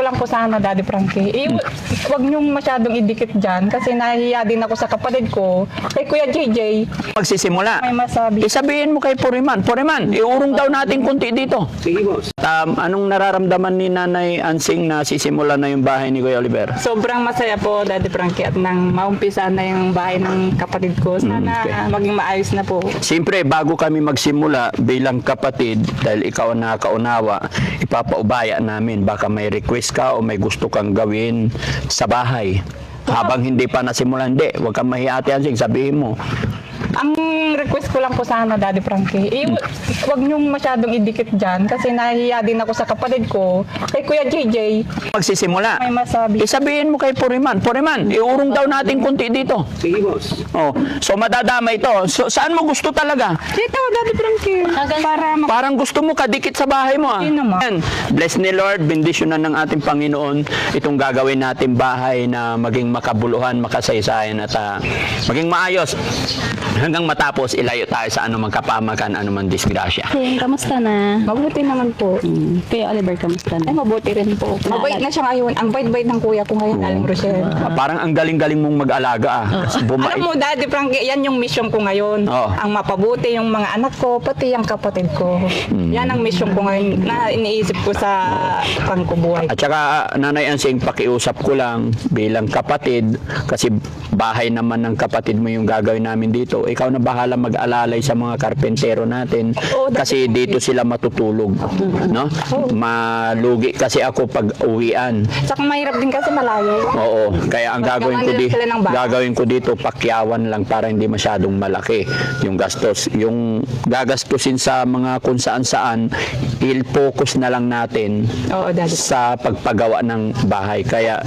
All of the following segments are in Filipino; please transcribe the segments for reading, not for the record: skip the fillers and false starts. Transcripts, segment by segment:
ko lang po sana, Daddy Frankie. Huwag niyong masyadong idikit dyan kasi nahihiya din ako sa kapatid ko. Kay Kuya JJ, Magsisimula. may masabi. Sabihin mo kay Puriman, Puriman, iurong daw natin kunti dito. Sige, boss. Anong nararamdaman ni Nanay Ansing na sisimula na yung bahay ni Kuya Oliver? Sobrang masaya po, Daddy Frankie, at nang maumpisa na yung bahay ng kapatid ko. Sana Okay. maging maayos na po. Siyempre, bago kami magsimula bilang kapatid, dahil ikaw ang nakakaunawa, ipapaubaya namin. Baka may request ka o may gusto kang gawin sa bahay. Habang hindi pa nasimulan, hindi. Huwag kang mahiya, Ate Ansing, sabihin mo. Ang request ko lang po sana, Daddy Frankie, huwag niyong masyadong idikit dyan kasi nahihiya din ako sa kapatid ko. Kay Kuya JJ, Magsisimula. may masabi. Sabihin mo kay Puriman, Puriman, iurong daw natin kunti dito. Sige, boss. Oh, so madadama ito. So, saan mo gusto talaga? Dito, Daddy Frankie. Para Parang gusto mo kadikit sa bahay mo. Hindi naman. Yan. Bless ni Lord, bendisyonan ng ating Panginoon itong gagawin natin bahay na maging makabuluhan, makasaysayan at maging maayos. Hanggang matapos, ilayo tayo sa anumang kapamakan, anumang disgrasya. Kamusta na? Mabuti naman po. Kuya Oliver, kamusta Ay, na? mabuti rin po. Mabait na siya ngayon. Ang bait-bait ng kuya ko ngayon, Aling Rochelle. Parang ang galing-galing mong mag-alaga. Kasi bumait. Alam mo, Daddy Frankie, yan yung mission ko ngayon. Oo. Ang mapabuti yung mga anak ko, pati yung kapatid ko. Yan ang mission ko ngayon na iniisip ko sa pangkubuhay. At saka, Nanay Ansing, pakiusap ko lang bilang kapatid, kasi bahay naman ng kapatid mo yung gagawin namin dito. Ikaw na bahala mag-alalay sa mga karpentero natin Oo, kasi dito sila matutulog. No? Malugi kasi ako pag uwian. Tsaka mahirap din kasi malayo. Oo, kaya ang gagawin ko, Gawa nila sila ng bahay. gagawin ko dito, pakyawan lang para hindi masyadong malaki yung gastos. Yung gagastusin sa mga kung saan-saan, il-focus na lang natin Oo, Daddy. sa pagpagawa ng bahay. Kaya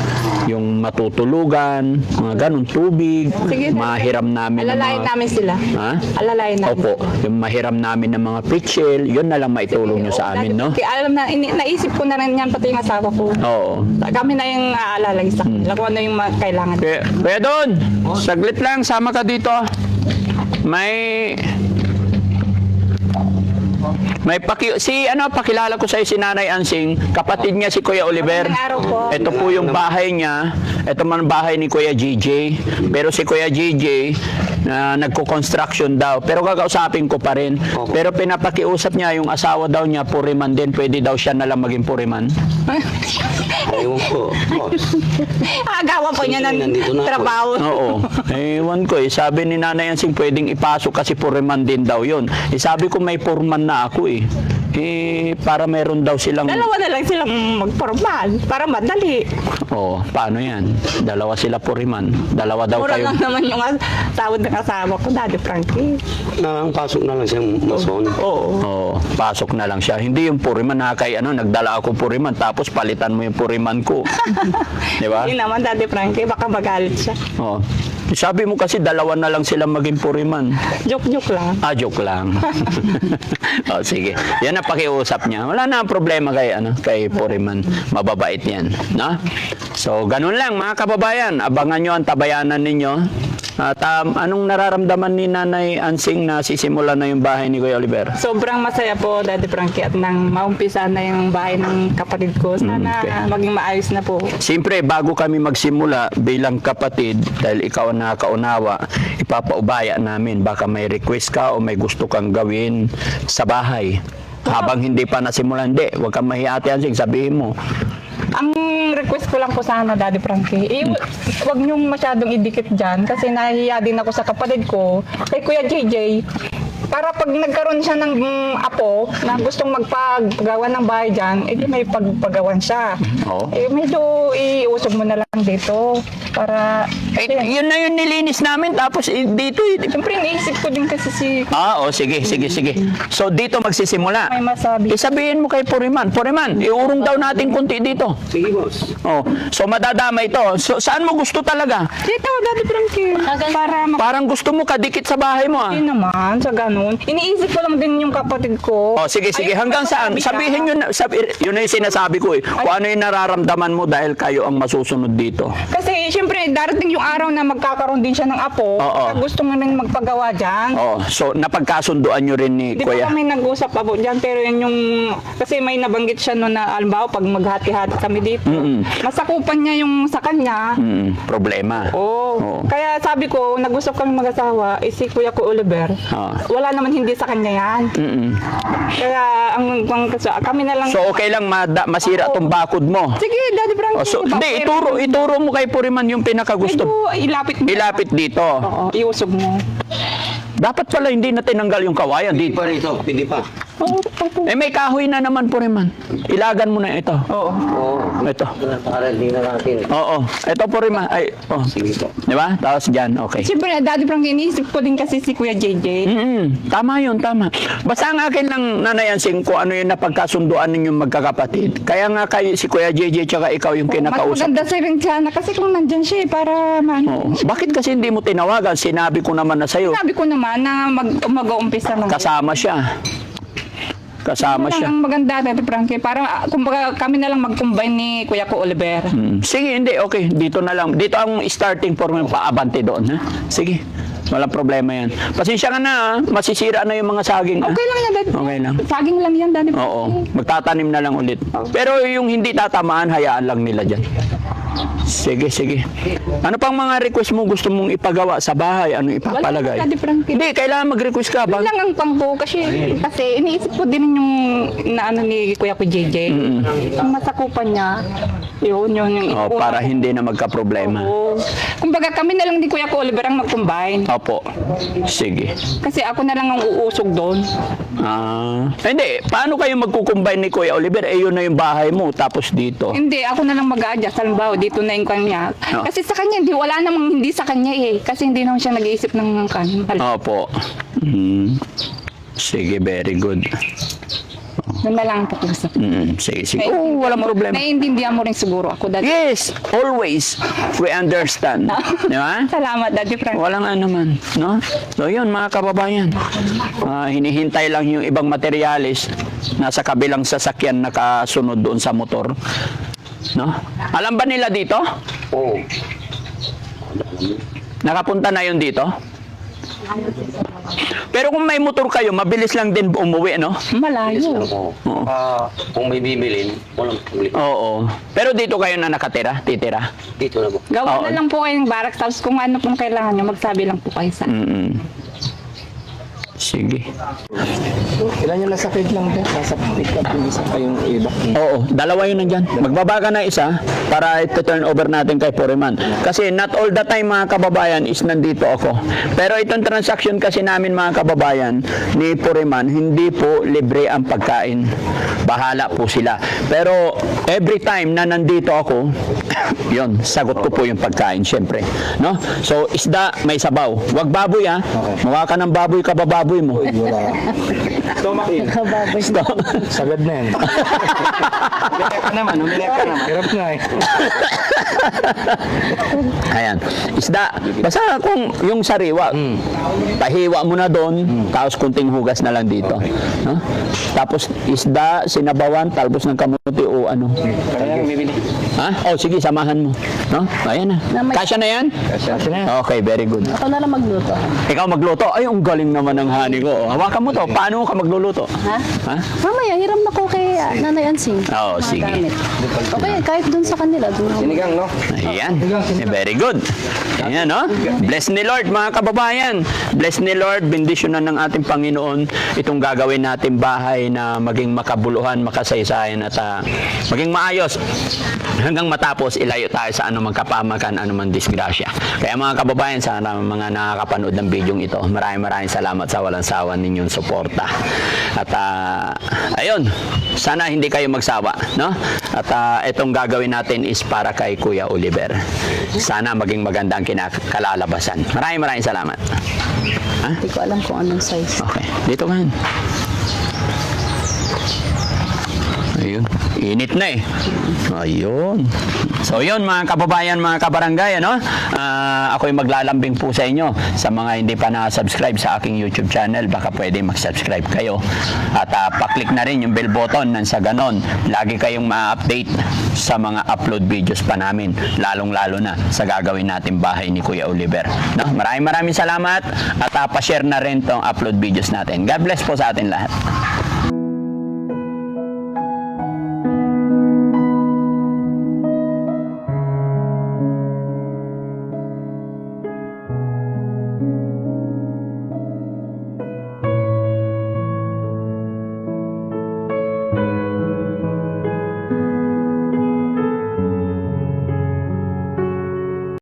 yung matutulugan, mga ganun, tubig, Sige, mahiram namin ng Alalayan mga... namin sila. Ha? Alalayan namin. Opo, yung mahiram namin ng mga pitchel, yun na lang maitulong nyo sa amin, no? Kaya alam na, naisip ko na rin yan, pati yung asawa ko. Oo. Kami na yung aalalay sa kanila kung ano yung kailangan. Kaya doon, saglit lang, sama ka dito. May pakilala ko sa si Nanay Ansing, kapatid niya si Kuya Oliver. Magandang araw po. Ito po yung bahay niya. Ito man bahay ni Kuya JJ. Pero si Kuya JJ na nagko-construction daw. Pero kakausapin ko pa rin. Pero pinapakiusap niya yung asawa daw niya puriman din. Pwede daw siya na lang maging puriman. Ewan ko, boss. Agawan po niya ng Nandito na ako. trabaho. Oo. Ewan ko eh. Sabi ni Nanay Ansing pwedeng ipasok kasi puriman din daw yun. Sabi ko may purman na ako eh. Para meron daw silang... Dalawa na lang silang magpormal para madali. Oo, paano yan? Dalawa sila puriman. Dalawa daw Mura kayo. lang naman yung sahod ng asawa ko, Daddy Frankie. Pasok na lang siyang mason. Oo, pasok na lang siya. Hindi yung puriman na kay nagdala ako puriman tapos palitan mo yung puriman ko. Di ba? Hindi naman, Daddy Frankie, baka magalit siya. Oo. Sabi mo kasi dalawa na lang sila maging puriman. Joke-joke lang. Joke lang. O, sige. Yan ang pakiusap niya. Wala na ang problema kay Puriman. Mababait yan. No? So, ganun lang mga kababayan. Abangan nyo ang tabayanan ninyo. At anong nararamdaman ni Nanay Ansing na sisimulan na yung bahay ni Kuya Oliver? Sobrang masaya po, Daddy Frankie, at nang maumpisa na yung bahay ng kapatid ko. Sana Okay. maging maayos na po. Siyempre, bago kami magsimula bilang kapatid, dahil ikaw ang nakakaunawa, ipapaubaya namin. Baka may request ka o may gusto kang gawin sa bahay. Habang hindi pa nasimulan, hindi. Huwag kang mahiya, Ate Ansing, sabihin mo. Ang request ko lang po sana, Daddy Frankie, huwag niyong masyadong idikit dyan kasi nahihiya din ako sa kapatid ko. Kay Kuya JJ, para pag nagkaroon siya ng apo na gustong magpagawa ng bahay dyan, may pagpagawan siya. Oo. Medyo iusog mo na lang dito para... Yun na yun nilinis namin. Tapos dito. Siyempre, iniisip ko din kasi Sige. So dito magsisimula. may masabi. Sabihin mo kay Puriman, Puriman, iurong daw natin kunti dito. Sige, boss. So madadama ito. So saan mo gusto talaga? Dito, Daddy Frankie. Para Parang gusto mo kadikit sa bahay mo Hindi naman, sa ganun. Iniisip ko lang din yung kapatid ko. Sige. Ay, Hanggang saan? masabi ka. Sabihin yun. Yun na yung sinasabi ko eh. Kung ano yung nararamdaman mo dahil kayo ang masusunod dito. Kasi, siyempre, darating yung araw na magkakaroon din siya ng apo, Oo. gusto nga rin magpagawa dyan. Oh, so napagkasunduan nyo rin ni Di ba Kuya? kami nag-usap abo dyan, pero yun yung, kasi may nabanggit siya no na, alimbawa, pag maghati-hati kami dito, masakupan niya yung sa kanya. Problema. Oo. Kaya sabi ko, nag-usap kami mag-asawa, si Kuya ko Oliver, wala naman hindi sa kanya yan. Kaya, kami na lang, So okay lang masira tong bakod mo. sige, Daddy Frankie, Oh, so, hindi, ituro mo kay Puriman yung pinakagusto. ilapit mo. Ilapit dito. Oo, iusog mo. Dapat pala hindi na tinanggal yung kawayan Pwede dito. pa rito, pwede pa. Oo, opo. Eh may kahoy na naman Puriman. Ilagan mo na ito. Oo. Oo. Ito. Para hindi na natin. Oo. Ito Puriman. Ay, oh. Sige po. Di ba? Tapos dyan, okay. Siyempre, Daddy Frankie, iniisip ko din kasi si Kuya JJ. Tama yun, tama. Basta ang akin lang, Nanay Ansing, kung ano yung napagkasunduan ninyong magkakapatid. Kaya nga kayo, si Kuya JJ, tsaka ikaw yung Mas kinakausap. maganda sa rin sana kasi kung nandyan siya para Oo. Bakit kasi hindi mo tinawagan? Sinabi ko naman na sa'yo. Sabi ko naman na mag-uumpisa lang. Kasama siya. Kasama siya. Ang maganda, Daddy Frankie, para kumbaga kami na lang mag-combine ni Kuya ko Oliver. Sige, hindi. Okay. Dito na lang. Dito ang starting point paabante doon. Ha? Sige. Walang problema yan. Pasensya ka na. Ha? Masisira na yung mga saging. Ha? Okay lang yan, Daddy. Okay lang. Saging lang yan, Daddy Frankie. Oo. Magtatanim na lang ulit. Pero yung hindi tatamaan, hayaan lang nila dyan. Sige, sige. Ano pang mga request mo gusto mong ipagawa sa bahay? Ano ipapalagay? Wala, Daddy Frankie. Hindi, kailangan mag-request ka ba? Yun lang ang pangko kasi iniisip ko din yung naano ni Kuya ko JJ. Ang masakupan niya, yun yung Oh, para hindi na magka-problema. Oo. Kumbaga kami na lang ni Kuya ko Oliver ang mag-combine. Opo. Sige. Kasi ako na lang ang uusog doon. Hindi. Paano kayo magkukumbine ni Kuya Oliver? Eh, yun na yung bahay mo. Tapos dito. Hindi, ako na lang mag-a-adjust. Halimbawa, dito na yung kanya. Oh. Kasi sa kanya, wala namang hindi sa kanya eh. Kasi hindi naman siya nag-iisip ng kanya. Opo. Sige, very good. Doon na lang ang pakiusap. Sige, sige. Oh, walang problema. Naiintindihan mo rin siguro ako, Daddy. Yes, always. We understand. Di ba? Salamat, Daddy Frank. Walang ano man, no? So yun, mga kababayan. Hinihintay lang yung ibang materialis nasa kabilang sasakyan nakasunod doon sa motor. No? Alam ba nila dito? Oo. Nakapunta na yun dito? Pero kung may motor kayo, mabilis lang din umuwi, no? Malayo. Oo. Kung may bibilin, walang problema. Oo. Pero dito kayo na nakatira, titira? Dito na po. Gawa Oo. na lang po kayong barracks. Tapos kung ano pong kailangan nyo, magsabi lang po kayo sa... Sige. Ilan yung nasa pick lang po? Nasa pick up yung isa pa yung iba. Oo, dalawa yun nandyan. Magbaba ka na isa para ito-turn over natin kay Puriman. Kasi not all the time mga kababayan is nandito ako. Pero itong transaction kasi namin mga kababayan ni Puriman, hindi po libre ang pagkain. Bahala po sila. Pero every time na nandito ako, yun, sagot ko po yung pagkain, syempre. No? So, isda, may sabaw. Huwag baboy ha. Mukha ka ng baboy, kabababoy mo. Wala. Stomach in. Sagad na yan. Umiyak ka naman, umiyak ka naman. Hirap na eh. Ayan. Isda. Basta kung yung sariwa, pahiwa mo na doon, tapos kunting hugas na lang dito. No? Tapos isda, sinabawan, talbos ng kamuti o ano. Kaya yung bibili. Ha? Oh, sige, samahan mo. No? Ayan na. Kasya na yan? Kasi na yan. Okay, very good. Ako na lang magluto. Ikaw magluto? Ay, ang galing naman ng honey ko. Oh, hawakan mo to. Paano ka magluluto? Ha? Ha? Mamaya, hiram na ko kay Nanay Ansing. Oo, Mga sige. gamit. Okay, kahit dun sa kanila. Dun ako. Sinigang, no? Ayan. Very good. Ayan, no? Bless ni Lord, mga kababayan. Bless ni Lord, bendisyonan ng ating Panginoon itong gagawin natin bahay na maging makabuluhan, makasaysayan at maging maayos. Hanggang matapos, ilayo tayo sa anumang kapamakan, anumang disgrasya. Kaya mga kababayan, sana mga nakakapanood ng video ito, maraming salamat sa walang sawa ninyong suporta. At ayun, sana hindi kayo magsawa, no? At itong gagawin natin is para kay Kuya Oliver. Sana maging maganda ang kalalabasan. Maraming salamat. Ha? Hindi ko alam kung anong size. Okay, dito ka. Ayun. Init na eh. Ayun. So yun mga kababayan, mga kabarangay, ano? Ako'y maglalambing po sa inyo. Sa mga hindi pa na-subscribe sa aking YouTube channel, baka pwede mag-subscribe kayo. At pa-click na rin yung bell button nang sa ganon, lagi kayong ma-update sa mga upload videos pa namin. Lalong-lalo na sa gagawin natin bahay ni Kuya Oliver. No? Maraming salamat at pa-share na rin tong upload videos natin. God bless po sa atin lahat.